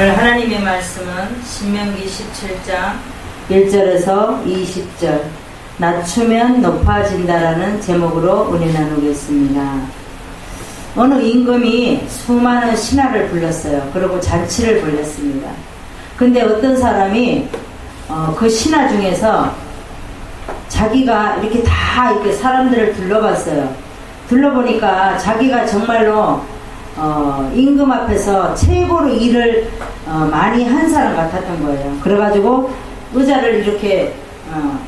오늘 하나님의 말씀은 신명기 17장 1절에서 20절 낮추면 높아진다라는 제목으로 은혜 나누겠습니다. 어느 임금이 수많은 신하를 불렀어요. 그리고 잔치를 벌였습니다. 근데 어떤 사람이 그 신하 중에서 자기가 이렇게 다 이렇게 사람들을 둘러봤어요. 둘러보니까 자기가 정말로 임금 앞에서 최고로 일을 많이 한 사람 같았던 거예요. 그래가지고 의자를 이렇게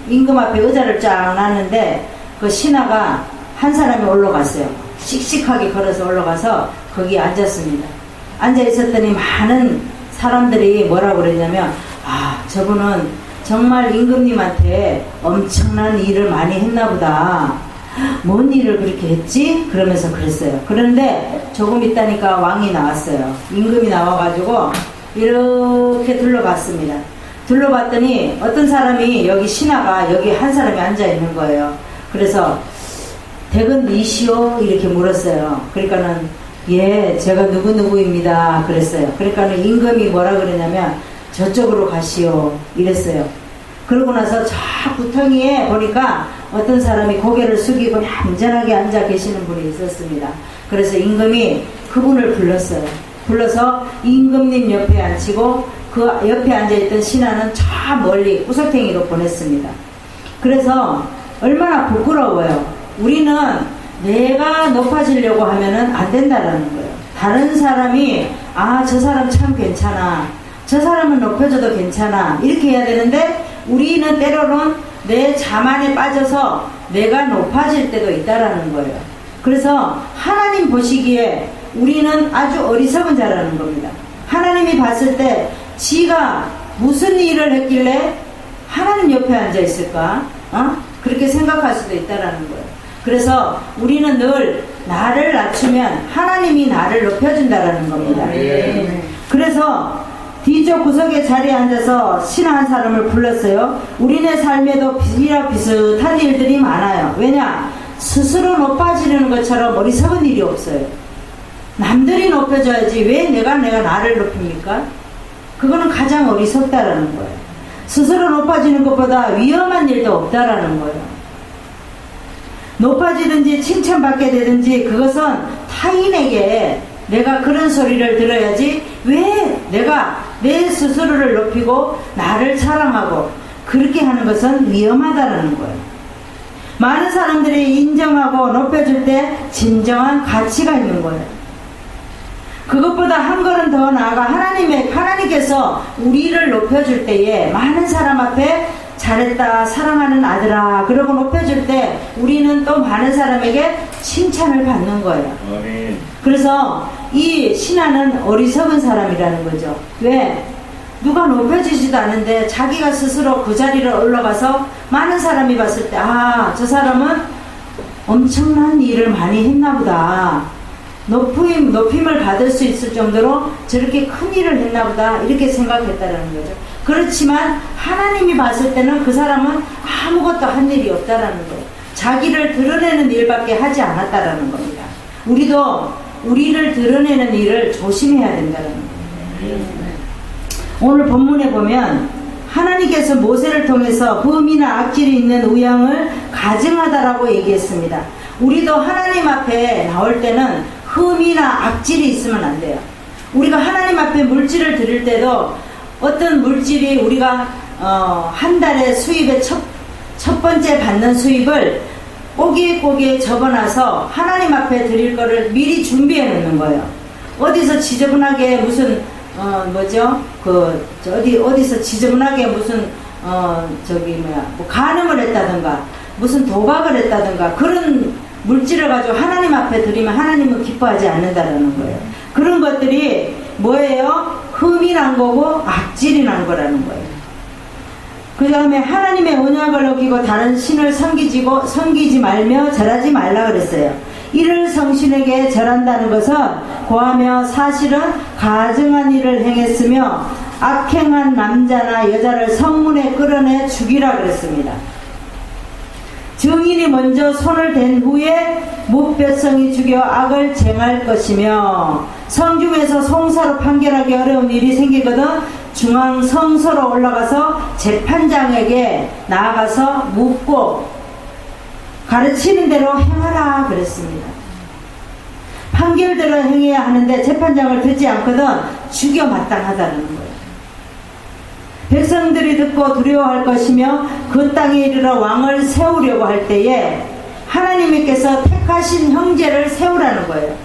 임금 앞에 의자를 쫙 놨는데 그 신하가 한 사람이 올라갔어요. 씩씩하게 걸어서 올라가서 거기에 앉았습니다. 앉아 있었더니 많은 사람들이 뭐라고 그러냐면 저분은 정말 임금님한테 엄청난 일을 많이 했나 보다. 뭔 일을 그렇게 했지? 그러면서 그랬어요. 그런데 조금 있다니까 왕이 나왔어요. 임금이 나와가지고 이렇게 둘러봤습니다. 둘러봤더니 어떤 사람이 여기 신하가 여기 한 사람이 앉아 있는 거예요. 그래서 댁은 니시오? 이렇게 물었어요. 그러니까는 예, 제가 누구누구입니다. 그랬어요. 그러니까는 임금이 뭐라 그러냐면 저쪽으로 가시오. 이랬어요. 그러고 나서 저 구덩이에 보니까 어떤 사람이 고개를 숙이고 얌전하게 앉아 계시는 분이 있었습니다. 그래서 임금이 그분을 불렀어요. 불러서 임금님 옆에 앉히고 그 옆에 앉아있던 신하는 저 멀리 구석탱이로 보냈습니다. 그래서 얼마나 부끄러워요. 우리는 내가 높아지려고 하면은 안 된다라는 거예요. 다른 사람이 저 사람 참 괜찮아. 저 사람은 높여줘도 괜찮아. 이렇게 해야 되는데 우리는 때로는 내 자만에 빠져서 내가 높아질 때도 있다라는 거예요. 그래서 하나님 보시기에 우리는 아주 어리석은 자라는 겁니다. 하나님이 봤을 때 지가 무슨 일을 했길래 하나님 옆에 앉아 있을까? 그렇게 생각할 수도 있다라는 거예요. 그래서 우리는 늘 나를 낮추면 하나님이 나를 높여준다라는 겁니다. 그래서 뒤쪽 구석에 자리에 앉아서 신하 한 사람을 불렀어요. 우리네 삶에도 이와 비슷한 일들이 많아요. 왜냐? 스스로 높아지려는 것처럼 어리석은 일이 없어요. 남들이 높여줘야지 왜 내가 나를 높입니까? 그거는 가장 어리석다라는 거예요. 스스로 높아지는 것보다 위험한 일도 없다라는 거예요. 높아지든지 칭찬받게 되든지 그것은 타인에게 내가 그런 소리를 들어야지 왜 내가 내 스스로를 높이고 나를 사랑하고 그렇게 하는 것은 위험하다는 거예요. 많은 사람들이 인정하고 높여줄 때 진정한 가치가 있는 거예요. 그것보다 한 걸음 더 나아가 하나님께서 우리를 높여줄 때에 많은 사람 앞에 잘했다 사랑하는 아들아 그러고 높여줄 때 우리는 또 많은 사람에게 칭찬을 받는 거예요. 아멘. 그래서 이 신하는 어리석은 사람이라는 거죠. 왜? 누가 높여주지도 않은데 자기가 스스로 그 자리를 올라가서 많은 사람이 봤을 때 저 사람은 엄청난 일을 많이 했나 보다. 높임을 받을 수 있을 정도로 저렇게 큰 일을 했나 보다 이렇게 생각했다라는 거죠. 그렇지만 하나님이 봤을 때는 그 사람은 아무것도 한 일이 없다라는 거예요. 자기를 드러내는 일밖에 하지 않았다라는 겁니다. 우리도 우리를 드러내는 일을 조심해야 된다는 거예요. 오늘 본문에 보면 하나님께서 모세를 통해서 흠이나 악질이 있는 우양을 가증하다라고 얘기했습니다. 우리도 하나님 앞에 나올 때는 흠이나 악질이 있으면 안 돼요. 우리가 하나님 앞에 물질을 드릴 때도 어떤 물질이 우리가 한 달에 수입의 첫 번째 받는 수입을 꼬기에 적어놔서 하나님 앞에 드릴 거를 미리 준비해 놓는 거예요. 어디서 지저분하게 무슨 어디서 지저분하게 무슨 뭐 간음을 했다든가 무슨 도박을 했다든가 그런 물질을 가지고 하나님 앞에 드리면 하나님은 기뻐하지 않는다라는 거예요. 그런 것들이 뭐예요? 흠이 난 거고 악질이 난 거라는 거예요. 그 다음에 하나님의 언약을 어기고 다른 신을 섬기지 말며 절하지 말라 그랬어요. 이를 성신에게 절한다는 것은 고하며 사실은 가증한 일을 행했으며 악행한 남자나 여자를 성문에 끌어내 죽이라 그랬습니다. 증인이 먼저 손을 댄 후에 무뼈성이 죽여 악을 쟁할 것이며, 성중에서 송사로 판결하기 어려운 일이 생기거든 중앙 성소로 올라가서 재판장에게 나아가서 묻고 가르치는 대로 행하라 그랬습니다. 판결대로 행해야 하는데 재판장을 듣지 않거든 죽여 마땅하다는 거예요. 백성들이 듣고 두려워할 것이며 그 땅에 이르러 왕을 세우려고 할 때에 하나님께서 택하신 형제를 세우라는 거예요.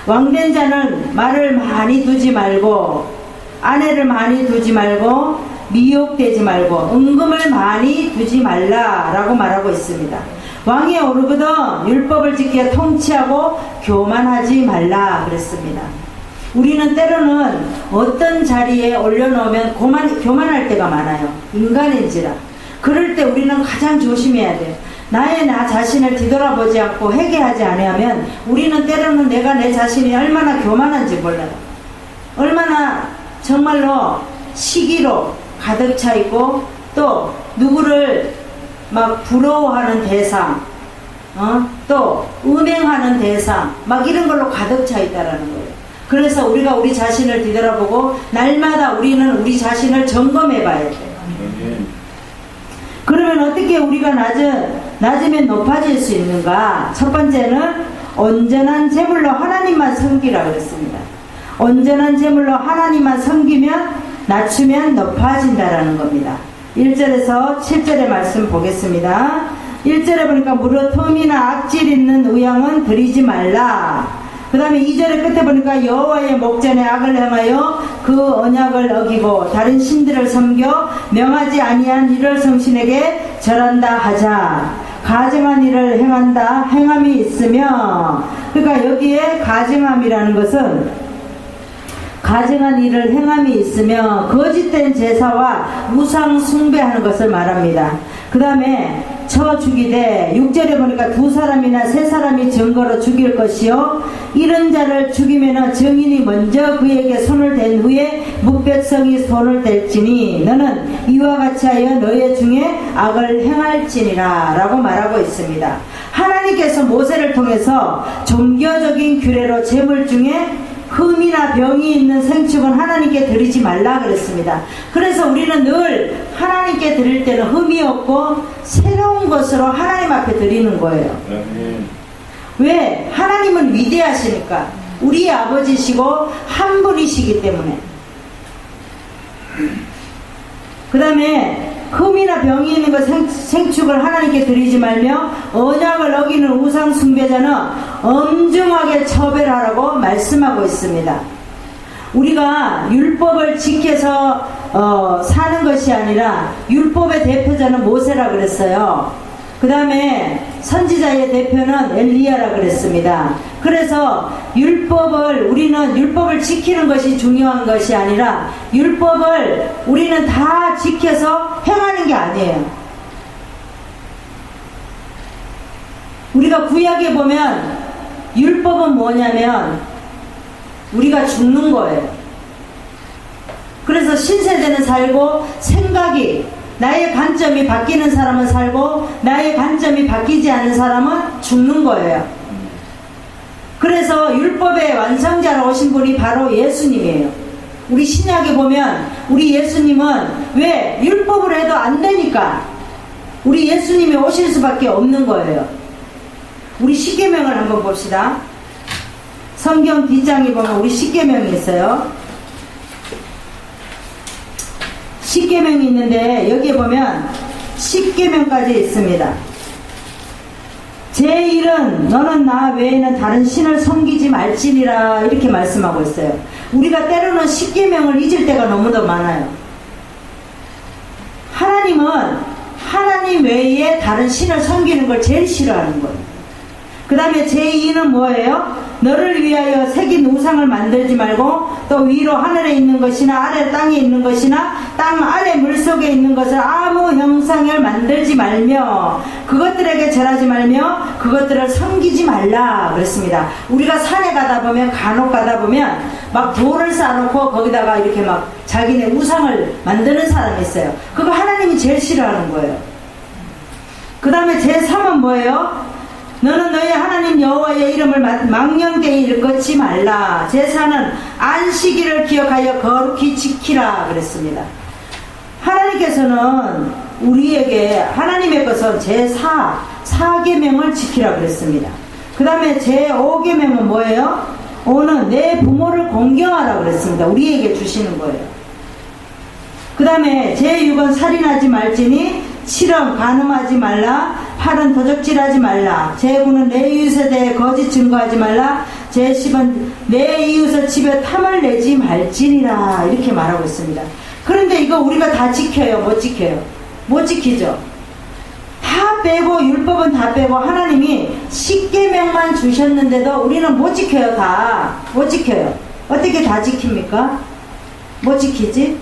왕된 자는 말을 많이 두지 말고, 아내를 많이 두지 말고, 미혹되지 말고, 은금을 많이 두지 말라라고 말하고 있습니다. 왕에 오르거든 율법을 지켜 통치하고 교만하지 말라 그랬습니다. 우리는 때로는 어떤 자리에 올려놓으면 교만할 때가 많아요. 인간인지라. 그럴 때 우리는 가장 조심해야 돼요. 나 자신을 뒤돌아보지 않고 회개하지 않으면 우리는 때로는 내가 내 자신이 얼마나 교만한지 몰라요. 얼마나 정말로 시기로 가득 차 있고, 또 누구를 막 부러워하는 대상, 또 음행하는 대상, 막 이런 걸로 가득 차 있다라는 거예요. 그래서 우리가 우리 자신을 뒤돌아보고 날마다 우리는 우리 자신을 점검해 봐야 돼요. 그러면 어떻게 우리가 낮으면 높아질 수 있는가? 첫 번째는 온전한 제물로 하나님만 섬기라 그랬습니다. 온전한 제물로 하나님만 섬기면 낮추면 높아진다라는 겁니다. 1절에서 7절의 말씀 보겠습니다. 1절에 보니까 무릇 흠이나 악질 있는 의향은 드리지 말라. 그 다음에 2절의 끝에 보니까 여호와의 목전에 악을 행하여 그 언약을 어기고 다른 신들을 섬겨 명하지 아니한 일을 성신에게 절한다 하자. 가증한 일을 행함이 있으며, 그러니까 여기에 가증함이라는 것은 가증한 일을 행함이 있으며 거짓된 제사와 우상 숭배하는 것을 말합니다. 그 다음에 쳐 죽이되 6절에 보니까 2사람이나 3사람이 증거로 죽일 것이요 이런 자를 죽이면 증인이 먼저 그에게 손을 댄 후에 무뼈성이 손을 댈지니 너는 이와 같이 하여 너의 중에 악을 행할지니라 라고 말하고 있습니다. 하나님께서 모세를 통해서 종교적인 규례로 제물 중에 흠이나 병이 있는 생축은 하나님께 드리지 말라 그랬습니다. 그래서 우리는 늘 하나님께 드릴 때는 흠이 없고 새로운 것으로 하나님 앞에 드리는 거예요. 왜? 하나님은 위대하시니까. 우리의 아버지시고 한 분이시기 때문에. 그 다음에 흠이나 병이 있는 것 생축을 하나님께 드리지 말며 언약을 어기는 우상 숭배자는 엄중하게 처벌하라고 말씀하고 있습니다. 우리가 율법을 지켜서 사는 것이 아니라 율법의 대표자는 모세라 그랬어요. 그 다음에 선지자의 대표는 엘리야라 그랬습니다. 그래서 우리는 율법을 지키는 것이 중요한 것이 아니라 율법을 우리는 다 지켜서 행하는 게 아니에요. 우리가 구약에 보면 율법은 뭐냐면 우리가 죽는 거예요. 그래서 신세대는 살고 생각이 나의 관점이 바뀌는 사람은 살고 나의 관점이 바뀌지 않는 사람은 죽는 거예요. 그래서 율법의 완성자로 오신 분이 바로 예수님이에요. 우리 신약에 보면 우리 예수님은 왜? 율법을 해도 안 되니까 우리 예수님이 오실 수밖에 없는 거예요. 우리 십계명을 한번 봅시다. 성경 뒷장에 보면 우리 십계명이 있어요. 십계명이 있는데 여기에 보면 십계명까지 있습니다. 제1은 너는 나 외에는 다른 신을 섬기지 말지니라 이렇게 말씀하고 있어요. 우리가 때로는 십계명을 잊을 때가 너무도 많아요. 하나님은 하나님 외에 다른 신을 섬기는 걸 제일 싫어하는 거예요. 그 다음에 제2는 뭐예요? 너를 위하여 새긴 우상을 만들지 말고 또 위로 하늘에 있는 것이나 아래 땅에 있는 것이나 땅 아래 물속에 있는 것을 아무 형상을 만들지 말며 그것들에게 절하지 말며 그것들을 섬기지 말라 그랬습니다. 우리가 산에 가다 보면 간혹 가다 보면 막 돌을 쌓아놓고 거기다가 이렇게 막 자기네 우상을 만드는 사람이 있어요. 그거 하나님이 제일 싫어하는 거예요. 그 다음에 제3은 뭐예요? 너는 너희 하나님 여호와의 이름을 망령되이 일컫지 말라. 제4는 안식일을 기억하여 거룩히 지키라 그랬습니다. 하나님께서는 우리에게 하나님의 것은 제4계명을 지키라 그랬습니다. 그 다음에 제5계명은 뭐예요? 5는 내 부모를 공경하라 그랬습니다. 우리에게 주시는 거예요. 그 다음에 제6은 살인하지 말지니 7은 간음하지 말라. 8은 도적질하지 말라. 제9는 내 이웃에 대해 거짓 증거하지 말라. 제10은 내 이웃의 집에 탐을 내지 말지니라. 이렇게 말하고 있습니다. 그런데 이거 우리가 다 지켜요? 못 지켜요? 못 지키죠? 다 빼고, 율법은 다 빼고 하나님이 10계명만 주셨는데도 우리는 못 지켜요. 다 못 지켜요. 어떻게 다 지킵니까? 못 지키지?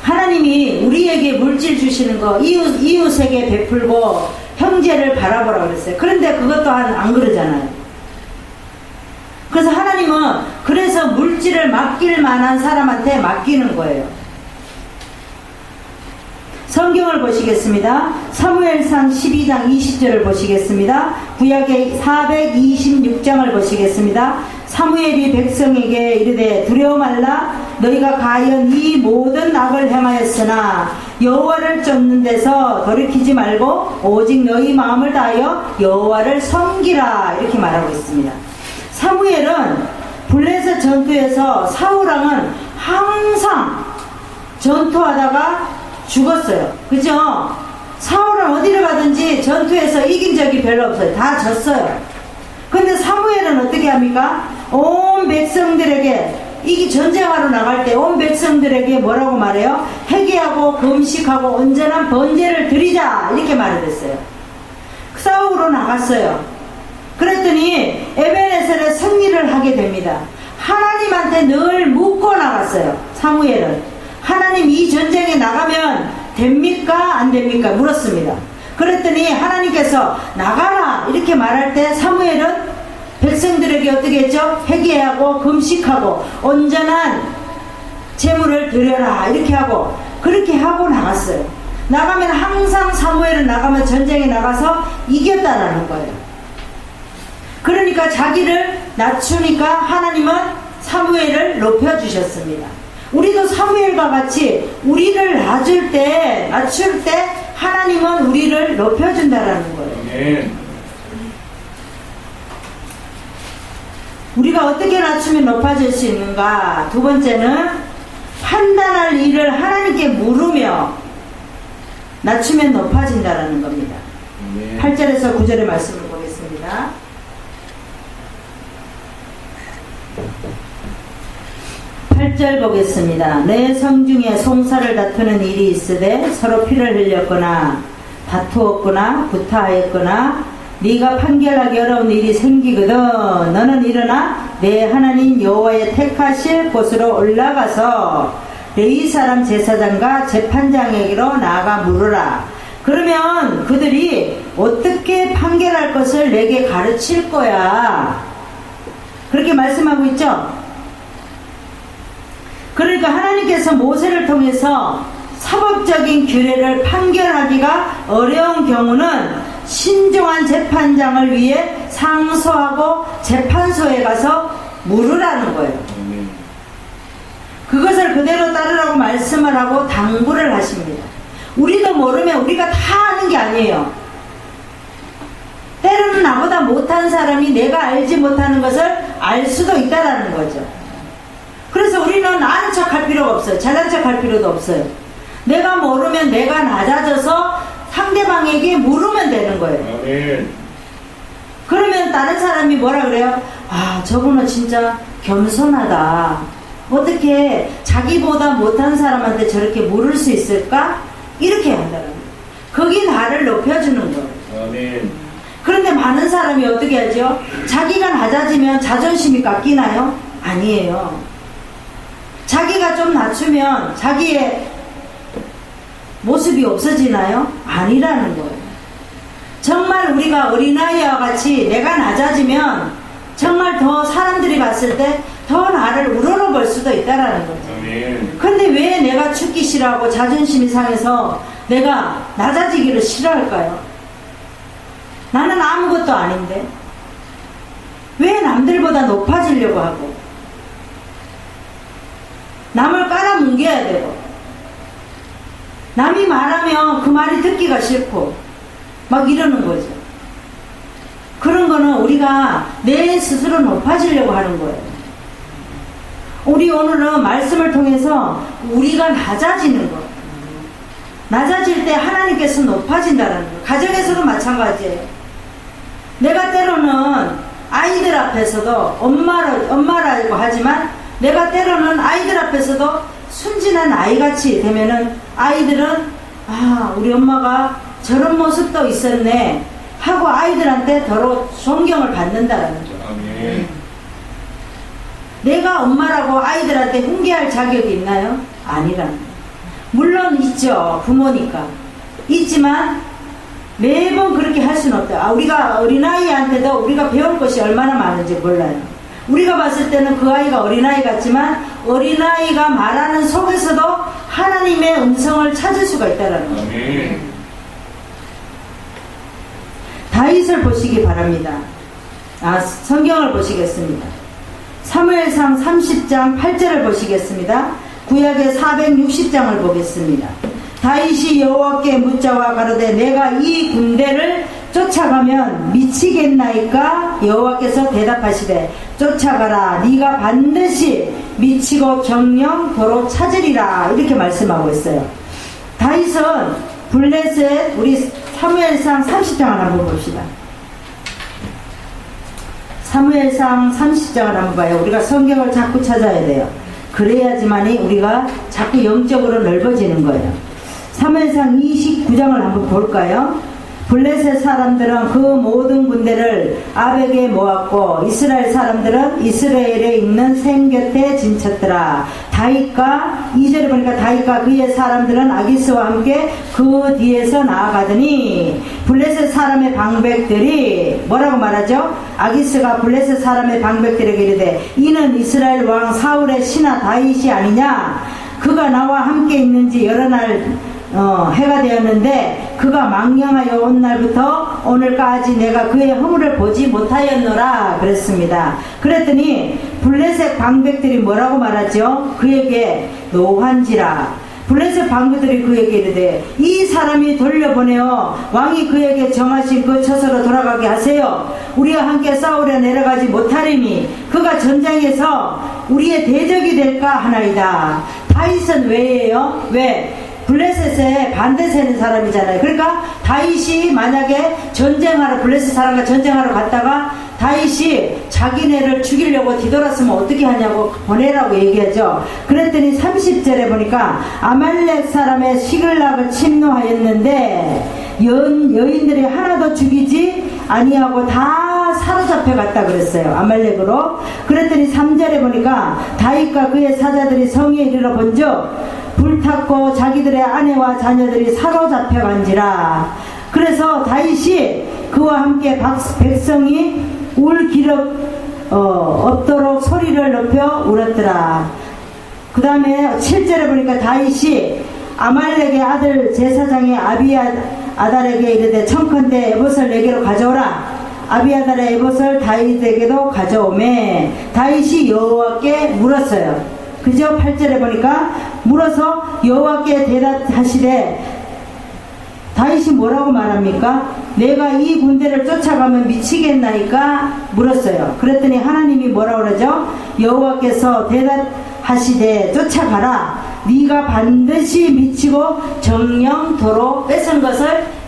하나님이 우리에게 물질 주시는 거 이웃에게 베풀고 형제를 바라보라 그랬어요. 그런데 그것 또한 안 그러잖아요. 그래서 하나님은 그래서 물질을 맡길 만한 사람한테 맡기는 거예요. 성경을 보시겠습니다. 사무엘상 12장 20절을 보시겠습니다. 구약의 426장을 보시겠습니다. 사무엘이 백성에게 이르되 두려워 말라. 너희가 과연 이 모든 악을 행하였으나 여호와를 쫓는 데서 돌이키지 말고 오직 너희 마음을 다하여 여호와를 섬기라. 이렇게 말하고 있습니다. 사무엘은 블레셋 전투에서 사울왕은 항상 전투하다가 죽었어요. 그죠? 사울은 어디를 가든지 전투에서 이긴 적이 별로 없어요. 다 졌어요. 근데 사무엘은 어떻게 합니까? 온 백성들에게 전쟁하러 나갈 때 온 백성들에게 뭐라고 말해요? 회개하고 금식하고 온전한 번제를 드리자. 이렇게 말을 했어요. 싸우러 나갔어요. 그랬더니 에베네셀에 승리를 하게 됩니다. 하나님한테 늘 묻고 나갔어요. 사무엘은 하나님 이 전쟁에 나가면 됩니까? 안 됩니까? 물었습니다. 그랬더니 하나님께서 나가라 이렇게 말할 때 사무엘은 백성들에게 어떻게 했죠? 회개하고 금식하고 온전한 제물을 드려라 이렇게 하고 그렇게 하고 나갔어요. 나가면 항상 사무엘은 나가면 전쟁에 나가서 이겼다라는 거예요. 그러니까 자기를 낮추니까 하나님은 사무엘을 높여주셨습니다. 우리도 사무엘과 같이 우리를 낮출 때 하나님은 우리를 높여준다라는 거예요. 아멘. 우리가 어떻게 낮추면 높아질 수 있는가? 두 번째는 판단할 일을 하나님께 물으며 낮추면 높아진다라는 겁니다. 아멘. 8절에서 9절의 말씀을 보겠습니다. 8절 보겠습니다. 내 성중에 송사를 다투는 일이 있으되 서로 피를 흘렸거나 다투었거나 구타하였거나 네가 판결하기 어려운 일이 생기거든 너는 일어나 내 하나님 여호와의 택하실 곳으로 올라가서 레위 사람 제사장과 재판장에게로 나아가 물으라. 그러면 그들이 어떻게 판결할 것을 내게 가르칠 거야. 그렇게 말씀하고 있죠. 그러니까 하나님께서 모세를 통해서 사법적인 규례를 판결하기가 어려운 경우는 신중한 재판장을 위해 상소하고 재판소에 가서 물으라는 거예요. 그것을 그대로 따르라고 말씀을 하고 당부를 하십니다. 우리도 모르면 우리가 다 아는 게 아니에요. 때로는 나보다 못한 사람이 내가 알지 못하는 것을 알 수도 있다라는 거죠. 그래서 우리는 아는 척 할 필요가 없어요. 잘난 척 할 필요도 없어요. 내가 모르면 내가 낮아져서 상대방에게 물으면 되는 거예요. 아멘. 그러면 다른 사람이 뭐라 그래요? 아, 저분은 진짜 겸손하다. 어떻게 자기보다 못한 사람한테 저렇게 물을 수 있을까? 이렇게 한다는 거예요. 그게 나를 높여주는 거예요. 아멘. 그런데 많은 사람이 어떻게 하죠? 자기가 낮아지면 자존심이 깎이나요? 아니에요. 자기가 좀 낮추면 자기의 모습이 없어지나요? 아니라는 거예요. 정말 우리가 어린아이와 같이 내가 낮아지면 정말 더 사람들이 봤을 때 더 나를 우러러볼 수도 있다라는 거죠. 아멘. 근데 왜 내가 죽기 싫어하고 자존심이 상해서 내가 낮아지기를 싫어할까요? 나는 아무것도 아닌데 왜 남들보다 높아지려고 하고 남을 깔아뭉개야 되고 남이 말하면 그 말이 듣기가 싫고 막 이러는 거죠. 그런 거는 우리가 내 스스로 높아지려고 하는 거예요. 우리 오늘은 말씀을 통해서 우리가 낮아지는 거, 낮아질 때 하나님께서 높아진다는 거. 가정에서도 마찬가지예요. 내가 때로는 아이들 앞에서도 엄마라고 하지만 내가 때로는 아이들 앞에서도 순진한 아이같이 되면은 아이들은 아 우리 엄마가 저런 모습도 있었네 하고 아이들한테 더러 존경을 받는다라는 거예요. 내가 엄마라고 아이들한테 훈계할 자격이 있나요? 아니라는 거예요. 물론 있죠. 부모니까 있지만 매번 그렇게 할 수는 없다. 우리가 어린아이한테도 우리가 배울 것이 얼마나 많은지 몰라요. 우리가 봤을 때는 그 아이가 어린아이 같지만 어린아이가 말하는 속에서도 하나님의 음성을 찾을 수가 있다는 거예요. 다윗을 보시기 바랍니다. 성경을 보시겠습니다. 사무엘상 30장 8절을 보시겠습니다. 구약의 460장을 보겠습니다. 다윗이 여호와께 묻자와 가로되 내가 이 군대를 쫓아가면 미치겠나이까? 여호와께서 대답하시되 쫓아가라. 네가 반드시 미치고 정령 도로 찾으리라. 이렇게 말씀하고 있어요. 다윗은 블레셋 우리 사무엘상 30장을 한번 봅시다. 사무엘상 30장을 한번 봐요. 우리가 성경을 자꾸 찾아야 돼요. 그래야지만이 우리가 자꾸 영적으로 넓어지는 거예요. 사무엘상 29장을 한번 볼까요? 블레셋 사람들은 그 모든 군대를 아벡에 모았고 이스라엘 사람들은 이스라엘에 있는 샘 곁에 진쳤더라. 다윗과 2절에 보니까 다윗과 그의 사람들은 아기스와 함께 그 뒤에서 나아가더니 블레셋 사람의 방백들이 뭐라고 말하죠? 아기스가 블레셋 사람의 방백들에게 이르되 이는 이스라엘 왕 사울의 신하 다윗이 아니냐? 그가 나와 함께 있는지 여러 날 해가 되었는데 그가 망령하여 온 날부터 오늘까지 내가 그의 허물을 보지 못하였노라 그랬습니다. 그랬더니 블레셋 방백들이 뭐라고 말하죠? 그에게 노한지라. 블레셋 방백들이 그에게 이르되 이 사람이 돌려보내어 왕이 그에게 정하신 그 처소로 돌아가게 하세요. 우리와 함께 싸우려 내려가지 못하리니 그가 전장에서 우리의 대적이 될까 하나이다. 다윗은 왜예요? 왜? 블레셋에 반대 세는 사람이잖아요. 그러니까 다윗이 만약에 블레셋 사람과 전쟁하러 갔다가 다윗이 자기네를 죽이려고 뒤돌았으면 어떻게 하냐고 보내라고 얘기하죠. 그랬더니 30절에 보니까 아말렉 사람의 시글락을 침노하였는데 여인들이 하나도 죽이지 아니하고 다 사로잡혀 갔다 그랬어요. 아말렉으로. 그랬더니 3절에 보니까 다윗과 그의 사자들이 성에 이르러 본즉 불탔고 자기들의 아내와 자녀들이 사로잡혀 간지라. 그래서 다윗이 그와 함께 백성이 울 기력 없도록 소리를 높여 울었더라. 그 다음에 7절에 보니까 다윗이 아말렉의 아들 제사장의 아비아달에게 이르되 청컨대 에봇을 내게로 가져오라. 아비아달의 에봇을 다윗에게도 가져오매 다윗이 여호와께 물었어요. 그죠? 8절에 보니까 물어서 여호와께 대답하시되 다윗이 뭐라고 말합니까? 내가 이 군대를 쫓아가면 미치겠나이까? 물었어요. 그랬더니 하나님이 뭐라고 그러죠? 여호와께서 대답하시되 쫓아가라. 네가 반드시 미치고 정령 도로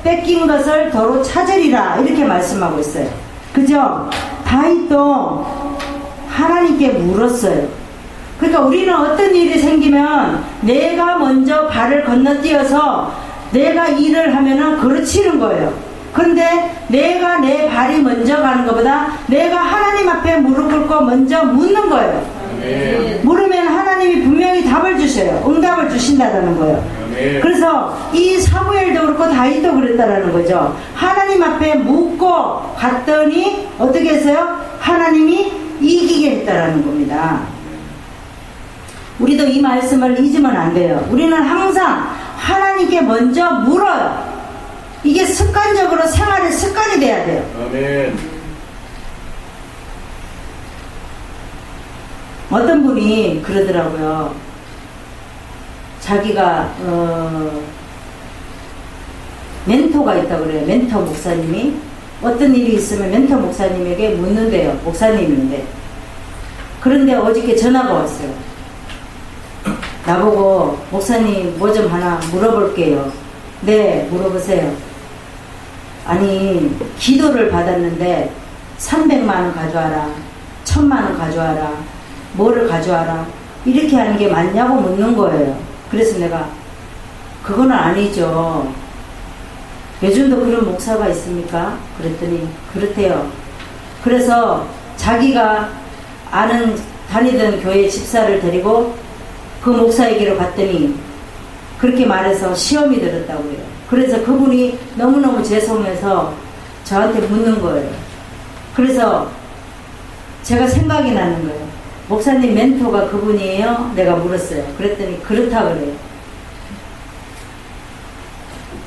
뺏긴 것을 도로 찾으리라. 이렇게 말씀하고 있어요. 그죠? 다윗도 하나님께 물었어요. 그러니까 우리는 어떤 일이 생기면 내가 먼저 발을 건너뛰어서 내가 일을 하면은 그르치는 거예요. 그런데 내가 내 발이 먼저 가는 것보다 내가 하나님 앞에 무릎 꿇고 먼저 묻는 거예요. 물으면 하나님이 분명히 답을 주셔요. 응답을 주신다라는 거예요. 그래서 이 사무엘도 그렇고 다윗도 그랬다라는 거죠. 하나님 앞에 묻고 갔더니 어떻게 했어요? 하나님이 이기게 했다라는 겁니다. 우리도 이 말씀을 잊으면 안 돼요. 우리는 항상 하나님께 먼저 물어요. 이게 습관적으로 생활의 습관이 돼야 돼요. 아멘. 어떤 분이 그러더라고요. 자기가 멘토가 있다고 그래요. 멘토 목사님이 어떤 일이 있으면 멘토 목사님에게 묻는데요. 목사님인데. 그런데 어저께 전화가 왔어요. 나보고 목사님 뭐 좀 하나 물어볼게요. 네, 물어보세요. 아니, 기도를 받았는데 300만 원 가져와라, 1000만 원 가져와라, 뭐를 가져와라, 이렇게 하는 게 맞냐고 묻는 거예요. 그래서 내가 그건 아니죠. 요즘도 그런 목사가 있습니까? 그랬더니 그렇대요. 그래서 자기가 아는 다니던 교회 집사를 데리고 그 목사에게로 갔더니 그렇게 말해서 시험이 들었다고 해요. 그래서 그분이 너무너무 죄송해서 저한테 묻는 거예요. 그래서 제가 생각이 나는 거예요. 목사님 멘토가 그분이에요? 내가 물었어요. 그랬더니 그렇다 그래요.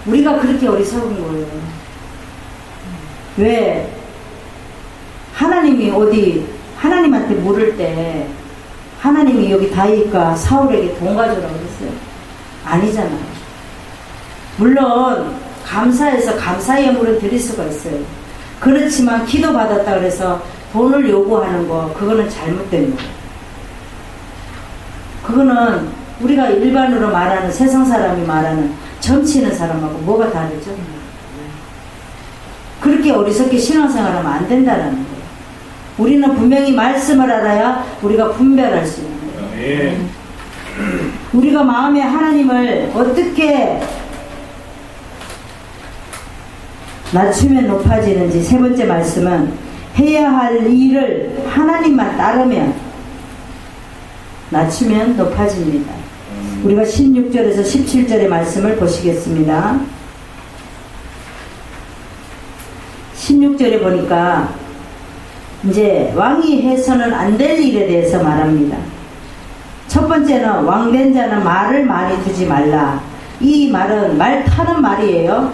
우리가 그렇게 어리석은 거예요. 왜? 하나님이 어디 하나님한테 물을 때 하나님이 여기 다윗과 사울에게 돈 가져오라고 그랬어요? 아니잖아요. 물론 감사해서 감사의 예물을 드릴 수가 있어요. 그렇지만 기도 받았다 그래서 돈을 요구하는 거, 그거는 잘못된 거예요. 그거는 우리가 일반으로 말하는, 세상 사람이 말하는 점치는 사람하고 뭐가 다르죠? 그렇게 어리석게 신앙생활하면 안 된다는 거예요. 우리는 분명히 말씀을 알아야 우리가 분별할 수 있는 거예요. 우리가 마음에 하나님을 어떻게 낮추면 높아지는지. 세 번째 말씀은 해야 할 일을 하나님만 따르면 낮추면 높아집니다. 우리가 16절에서 17절의 말씀을 보시겠습니다. 16절에 보니까 이제 왕이 해서는 안 될 일에 대해서 말합니다. 첫 번째는 왕된 자는 말을 많이 두지 말라. 이 말은 말 타는 말이에요.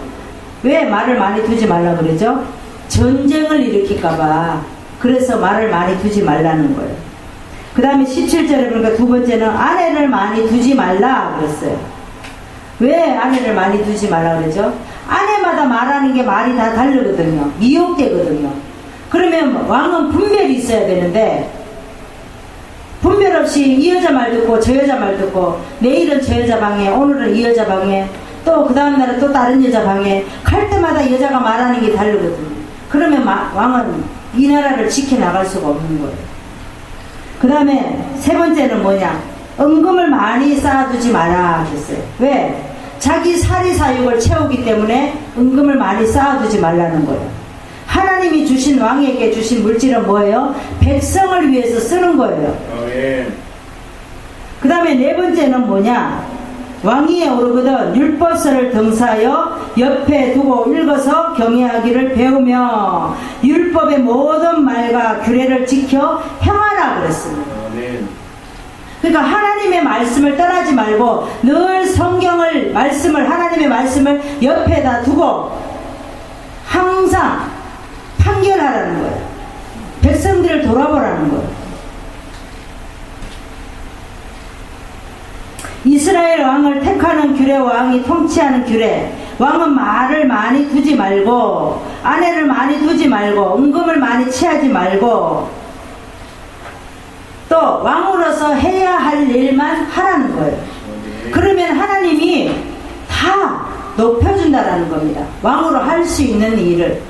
왜 말을 많이 두지 말라 그러죠? 전쟁을 일으킬까봐. 그래서 말을 많이 두지 말라는 거예요. 그 다음에 17절에 보니까 두 번째는 아내를 많이 두지 말라 그랬어요. 왜 아내를 많이 두지 말라 그러죠? 아내마다 말하는 게 말이 다 다르거든요. 미혹되거든요. 그러면 왕은 분별이 있어야 되는데 분별 없이 이 여자 말 듣고 저 여자 말 듣고 내일은 저 여자 방에, 오늘은 이 여자 방에, 또 그 다음 날은 또 다른 여자 방에 갈 때마다 여자가 말하는 게 다르거든요. 그러면 왕은 이 나라를 지켜나갈 수가 없는 거예요. 그 다음에 세 번째는 뭐냐? 은금을 많이 쌓아두지 마라 했어요. 왜? 자기 사리사욕을 채우기 때문에 은금을 많이 쌓아두지 말라는 거예요. 하나님이 주신, 왕에게 주신 물질은 뭐예요? 백성을 위해서 쓰는 거예요. 그 다음에 네 번째는 뭐냐? 왕위에 오르거든 율법서를 등사하여 옆에 두고 읽어서 경외하기를 배우며 율법의 모든 말과 규례를 지켜 행하라 그랬습니다. 그러니까 하나님의 말씀을 떠나지 말고 늘 성경을, 말씀을, 하나님의 말씀을 옆에다 두고 항상 판결하라는 거예요. 백성들을 돌아보라는 거예요. 이스라엘 왕을 택하는 규례, 왕이 통치하는 규례. 왕은 말을 많이 두지 말고, 아내를 많이 두지 말고, 은금을 많이 취하지 말고, 또 왕으로서 해야 할 일만 하라는 거예요. 그러면 하나님이 다 높여준다라는 겁니다. 왕으로 할 수 있는 일을.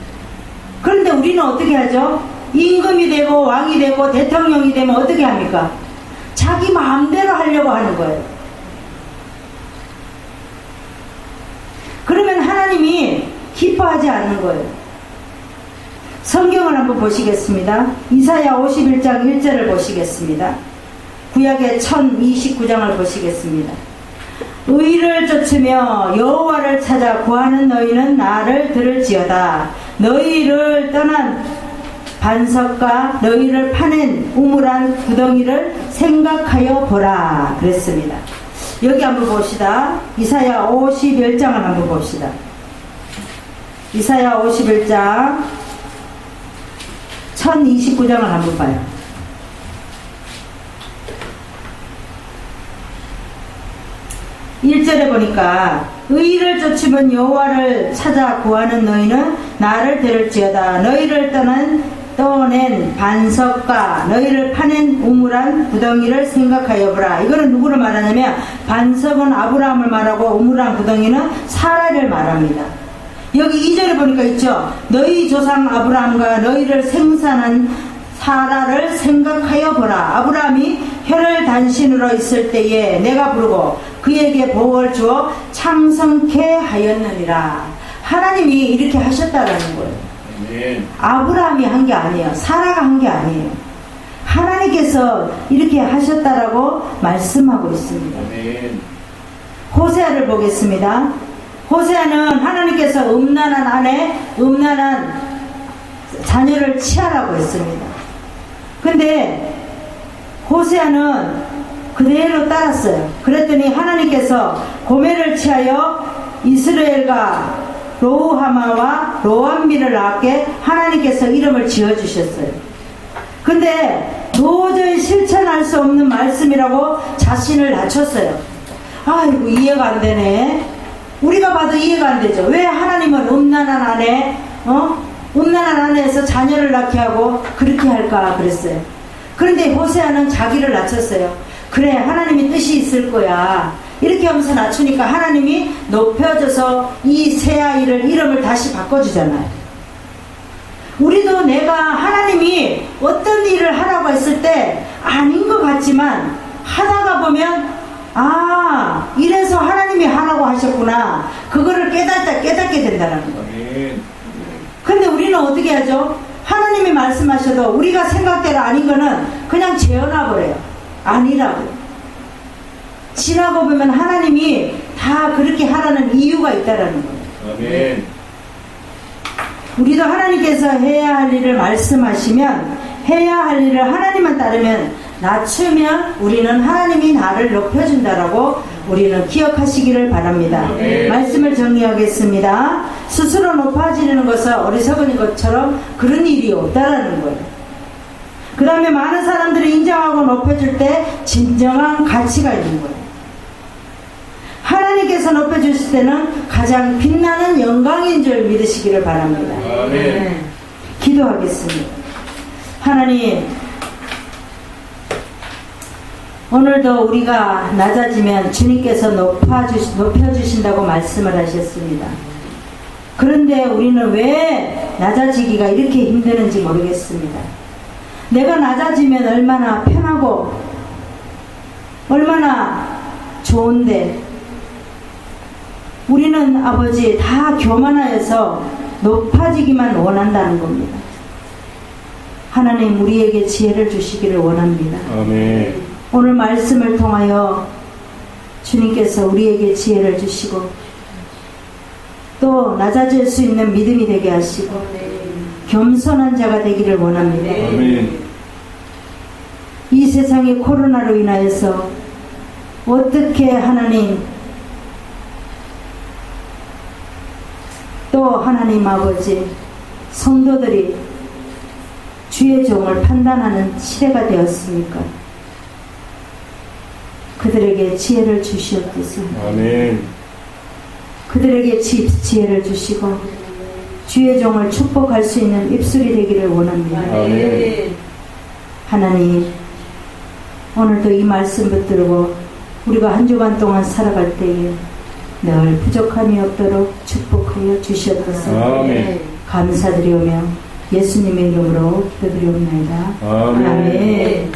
그런데 우리는 어떻게 하죠? 임금이 되고 왕이 되고 대통령이 되면 어떻게 합니까? 자기 마음대로 하려고 하는 거예요. 그러면 하나님이 기뻐하지 않는 거예요. 성경을 한번 보시겠습니다. 이사야 51장 1절을 보시겠습니다. 구약의 1029장을 보시겠습니다. 의를 쫓으며 여호와를 찾아 구하는 너희는 나를 들을지어다. 너희를 떠난 반석과 너희를 파낸 우물한 구덩이를 생각하여 보라 그랬습니다. 여기 한번 봅시다. 이사야 51장을 한번 봅시다. 이사야 51장 1029장을 한번 봐요. 1절에 보니까 의를 쫓으면 여호와를 찾아 구하는 너희는 나를 들을지어다. 너희를 떠낸 반석과 너희를 파낸 우물한 구덩이를 생각하여 보라. 이거는 누구를 말하냐면 반석은 아브라함을 말하고 우물한 구덩이는 사라를 말합니다. 여기 2절에 보니까 있죠. 너희 조상 아브라함과 너희를 생산한 사라를 생각하여 보라. 아브라함이 혈을 단신으로 있을 때에 내가 부르고 그에게 복을 주어 창성케 하였느니라. 하나님이 이렇게 하셨다라는 거예요. 아멘. 아브라함이 한 게 아니에요. 사라가 한 게 아니에요. 하나님께서 이렇게 하셨다라고 말씀하고 있습니다. 아멘. 호세아를 보겠습니다. 호세아는 하나님께서 음란한 아내, 음란한 자녀를 취하라고 했습니다. 근데 호세아는 그대로 따랐어요. 그랬더니 하나님께서 고멜을 취하여 이스라엘과 로하마와 로암미를 낳게 하나님께서 이름을 지어주셨어요. 근데 도저히 실천할 수 없는 말씀이라고 자신을 낮췄어요. 아이고 이해가 안 되네. 우리가 봐도 이해가 안 되죠. 왜 하나님은 음란한 아내, 음란한 아내에서 자녀를 낳게 하고 그렇게 할까 그랬어요. 그런데 호세아는 자기를 낮췄어요. 그래 하나님이 뜻이 있을 거야. 이렇게 하면서 낮추니까 하나님이 높여줘서 이 새 아이를 이름을 다시 바꿔주잖아요. 우리도 내가 하나님이 어떤 일을 하라고 했을 때 아닌 것 같지만 하다가 보면 아 이래서 하나님이 하라고 하셨구나. 그거를 깨닫게 된다는 거예요. 근데 우리는 어떻게 하죠? 하나님이 말씀하셔도 우리가 생각대로 아닌 거는 그냥 재어놔버려요. 아니라고. 지나고 보면 하나님이 다 그렇게 하라는 이유가 있다라는 거예요. 아멘. 우리도 하나님께서 해야 할 일을 말씀하시면 해야 할 일을 하나님만 따르면 낮추면 우리는 하나님이 나를 높여준다라고 우리는 기억하시기를 바랍니다. 아멘. 말씀을 정리하겠습니다. 스스로 높아지는 것은 어리석은 것처럼 그런 일이 없다라는 거예요. 그 다음에 많은 사람들이 인정하고 높여줄 때 진정한 가치가 있는 거예요. 하나님께서 높여주실 때는 가장 빛나는 영광인 줄 믿으시기를 바랍니다. 아멘. 기도하겠습니다. 하나님, 오늘도 우리가 낮아지면 주님께서 높여주신다고 말씀을 하셨습니다. 그런데 우리는 왜 낮아지기가 이렇게 힘드는지 모르겠습니다. 내가 낮아지면 얼마나 편하고 얼마나 좋은데 우리는 아버지 다 교만하여서 높아지기만 원한다는 겁니다. 하나님 우리에게 지혜를 주시기를 원합니다. 아멘. 오늘 말씀을 통하여 주님께서 우리에게 지혜를 주시고 또 낮아질 수 있는 믿음이 되게 하시고 겸손한 자가 되기를 원합니다. 아멘. 이 세상의 코로나로 인하여서 어떻게 하나님 또 하나님 아버지 성도들이 주의 종을 판단하는 시대가 되었습니까? 그들에게 지혜를 주시옵소서. 아멘. 그들에게 지혜를 주시고 주의 종을 축복할 수 있는 입술이 되기를 원합니다. 아멘. 하나님 오늘도 이 말씀 붙들고 우리가 한 주간 동안 살아갈 때에 늘 부족함이 없도록 축복하여 주시옵소서. 아멘. 감사드리오며 예수님의 이름으로 기도드리옵나이다. 아멘. 아멘.